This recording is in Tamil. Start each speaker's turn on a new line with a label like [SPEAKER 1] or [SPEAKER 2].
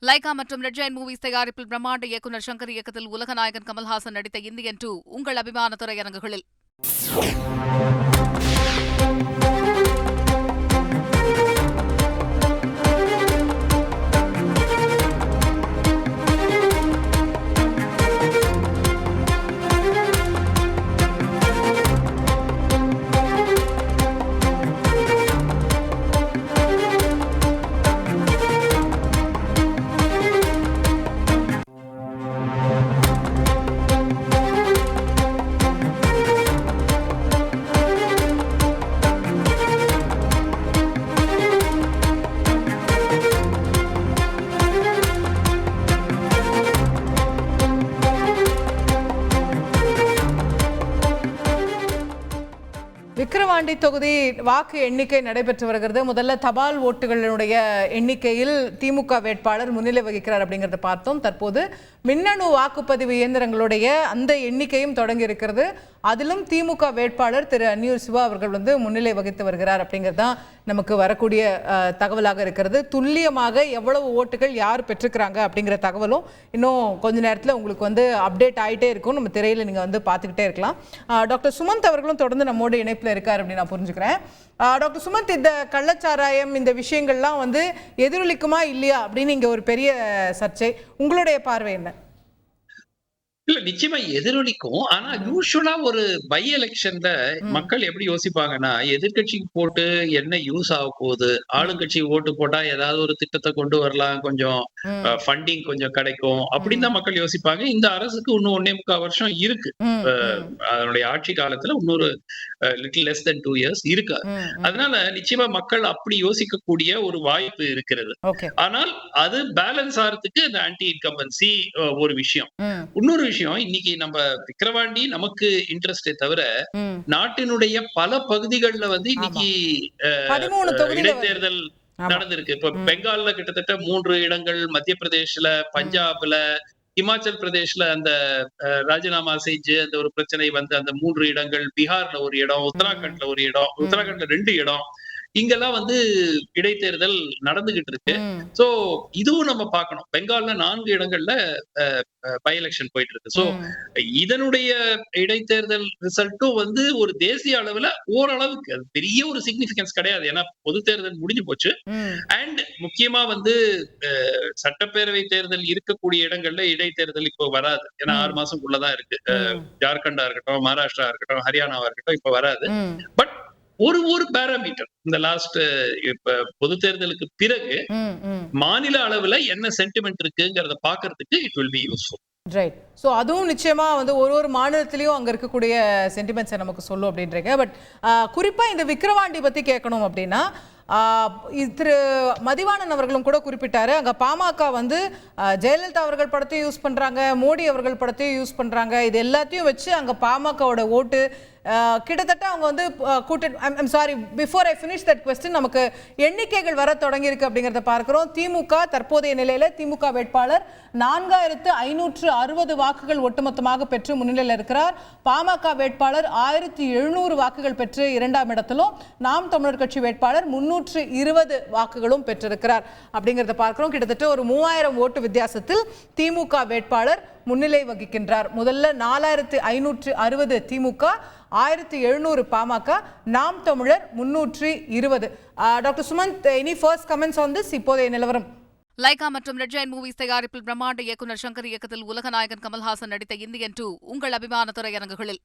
[SPEAKER 1] லைகா மற்றும் ரெட் ஜெயண்ட் மூவிஸ் தயாரிப்பில் பிரம்மாண்ட இயக்குநர் சங்கர் இயக்கத்தில் உலகநாயகன் கமல்ஹாசன் நடித்த இந்தியன் 2 உங்கள் அபிமான திரையரங்குகளில்.
[SPEAKER 2] விக்கிரவாண்டி தொகுதி வாக்கு எண்ணிக்கை நடைபெற்று வருகிறது. முதல்ல தபால் ஓட்டுகளுடைய எண்ணிக்கையில் திமுக வேட்பாளர் முன்னிலை வகிக்கிறார் அப்படிங்கிறத பார்த்தோம். தற்போது மின்னணு வாக்குப்பதிவு இயந்திரங்களுடைய அந்த எண்ணிக்கையும் தொடங்கி இருக்கிறது. அதிலும் திமுக வேட்பாளர் திரு அன்னியூர் சிவா அவர்கள் முன்னிலை வகித்து வருகிறார் அப்படிங்கிறது தான் நமக்கு வரக்கூடிய தகவலாக இருக்கிறது. துல்லியமாக எவ்வளவு ஓட்டுகள் யார் பெற்றுக்கிறாங்க அப்படிங்கிற தகவலும் இன்னும் கொஞ்ச நேரத்தில் உங்களுக்கு அப்டேட் ஆகிட்டே இருக்கும். நம்ம திரையில் நீங்கள் பார்த்துக்கிட்டே இருக்கலாம். டாக்டர் சுமந்த் அவர்களும் தொடர்ந்து நம்மோட இணைப்பில் இருக்கார் அப்படின்னு நான் புரிஞ்சுக்கிறேன். டாக்டர் சுமந்த், இந்த கள்ளச்சாராயம் இந்த விஷயங்கள்லாம் எதிரொலிக்குமா இல்லையா அப்படின்னு இங்கே ஒரு பெரிய சர்ச்சை, உங்களுடைய பார்வை என்ன?
[SPEAKER 3] இல்ல, நிச்சயமா எதிரொலிக்கும். ஆனா யூஸ்வலா ஒரு பை எலெக்ஷன்ல மக்கள் எப்படி யோசிப்பாங்கன்னா, எதிர்கட்சிக்கு போட்டு என்ன யூஸ் ஆக போகுது, ஆளுங்கட்சி ஓட்டு போட்டா ஏதாவது ஒரு திட்டத்தை கொண்டு வரலாம், கொஞ்சம் ஃபண்டிங் கொஞ்சம் கிடைக்கும் அப்படின்னு தான் மக்கள் யோசிப்பாங்க. இந்த அரசுக்கு இன்னும் 1.25 வருஷம் இருக்கு. அதனுடைய ஆட்சி காலத்துல இன்னொரு லிட்டில் லெஸ் தென் 2 இயர்ஸ் இருக்கு. அதனால நிச்சயமா மக்கள் அப்படி யோசிக்கக்கூடிய ஒரு வாய்ப்பு இருக்கிறது. ஆனால் அது பேலன்ஸ் ஆகிறதுக்கு இந்த ஆன்டி இன்கம்பன்சி ஒரு விஷயம். இன்னொரு விஷயம், இன்னைக்கு நம்ம விக்கிரவாண்டி நமக்கு இன்ட்ரெஸ்டே தவிர நாட்டினுடைய பல பகுதிகளில் இன்னைக்கு இடைத்தேர்தல் நடந்திருக்கு. இப்ப பெங்கால்ல கிட்டத்தட்ட 3 இடங்கள், மத்திய பிரதேஷ்ல, பஞ்சாப்ல, இமாச்சல் பிரதேஷ்ல அந்த ராஜினாமா செஞ்சு அந்த ஒரு பிரச்சனை அந்த 3 இடங்கள், பீகார்ல ஒரு இடம், உத்தராகண்ட்ல ஒரு இடம், உத்தராகண்ட்ல 2 இடம், இங்கெல்லாம் இடைத்தேர்தல் நடந்துகிட்டு இருக்கு. சோ இதுவும் நம்ம பார்க்கணும். பெங்கால்ல 4 இடங்கள்ல பை எலெக்ஷன் போயிட்டு இருக்கு. சோ இதனுடைய இடைத்தேர்தல் ரிசல்ட்டும் ஒரு தேசிய அளவுல ஓரளவுக்கு அது பெரிய ஒரு சிக்னிபிகன்ஸ் கிடையாது. ஏன்னா பொது தேர்தல் முடிஞ்சு போச்சு. அண்ட் முக்கியமா சட்டப்பேரவை தேர்தல் இருக்கக்கூடிய இடங்கள்ல இடைத்தேர்தல் இப்போ வராது. ஏன்னா 6 மாசம்குள்ளதான் இருக்கு. ஜார்க்கண்டா இருக்கட்டும், மகாராஷ்டிரா இருக்கட்டும், ஹரியானாவா இருக்கட்டும், இப்ப வராது. பட் ஒரு பாராமீட்டர் இந்த லாஸ்ட் இப்ப பொது தேர்தலுக்கு பிறகு மாநில அளவுல என்ன சென்டிமெண்ட் இருக்குங்கிறத பாக்குறதுக்கு it will be useful.
[SPEAKER 2] Right. So அதுவும் நிச்சயமா ஒரு மாநிலத்திலையும் அங்கே இருக்கக்கூடிய சென்டிமெண்ட்ஸை நமக்கு சொல்லும் அப்படின்றீங்க. பட் குறிப்பாக இந்த விக்கிரவாண்டி பற்றி கேட்கணும் அப்படின்னா, திரு மதிவாணன் அவர்களும் கூட குறிப்பிட்டாரு, அங்கே பாமக ஜெயலலிதா அவர்கள் படத்தையும் யூஸ் பண்ணுறாங்க, மோடி அவர்கள் படத்தையும் யூஸ் பண்ணுறாங்க. இது எல்லாத்தையும் வச்சு அங்கே பாமகவோட ஓட்டு கிட்டத்தட்ட அவங்க கூட்டணி sorry before I finish that question, நமக்கு எண்ணிக்கைகள் வர தொடங்கியிருக்கு அப்படிங்கிறத பார்க்கிறோம். திமுக தற்போதைய நிலையில திமுக வேட்பாளர் 4560 வாக்குகள் ஒட்டுமொத்தமாக பெற்று முன்னிலையில் இருக்கிறார். பாமக வேட்பாளர் 1700 வாக்குகள் பெற்று 2ஆம் இடத்திலும், நாம் தமிழர் கட்சி வேட்பாளர் 320 வாக்குகளும் பெற்றிருக்கிறார் அப்படிங்கிறத பார்க்கிறோம். கிட்டத்தட்ட ஒரு 3000 ஓட்டு வித்தியாசத்தில் திமுக வேட்பாளர் முன்னிலை வகிக்கின்றார். முதல்ல 4560 திமுக, 1700 பாமக, நாம் தமிழர் 320. Doctor Sumanth, any first comments on this? இப்போதைய நிலவரம்.
[SPEAKER 1] லைகா மற்றும் ரெட் ஜெயண்ட் மூவிஸ் தயாரிப்பில் பிரம்மாண்ட இயக்குநர் சங்கர் இயக்கத்தில் உலகநாயகன் கமல்ஹாசன் நடித்த இந்தியன் 2 உங்கள் அபிமான திரையரங்குகளில்.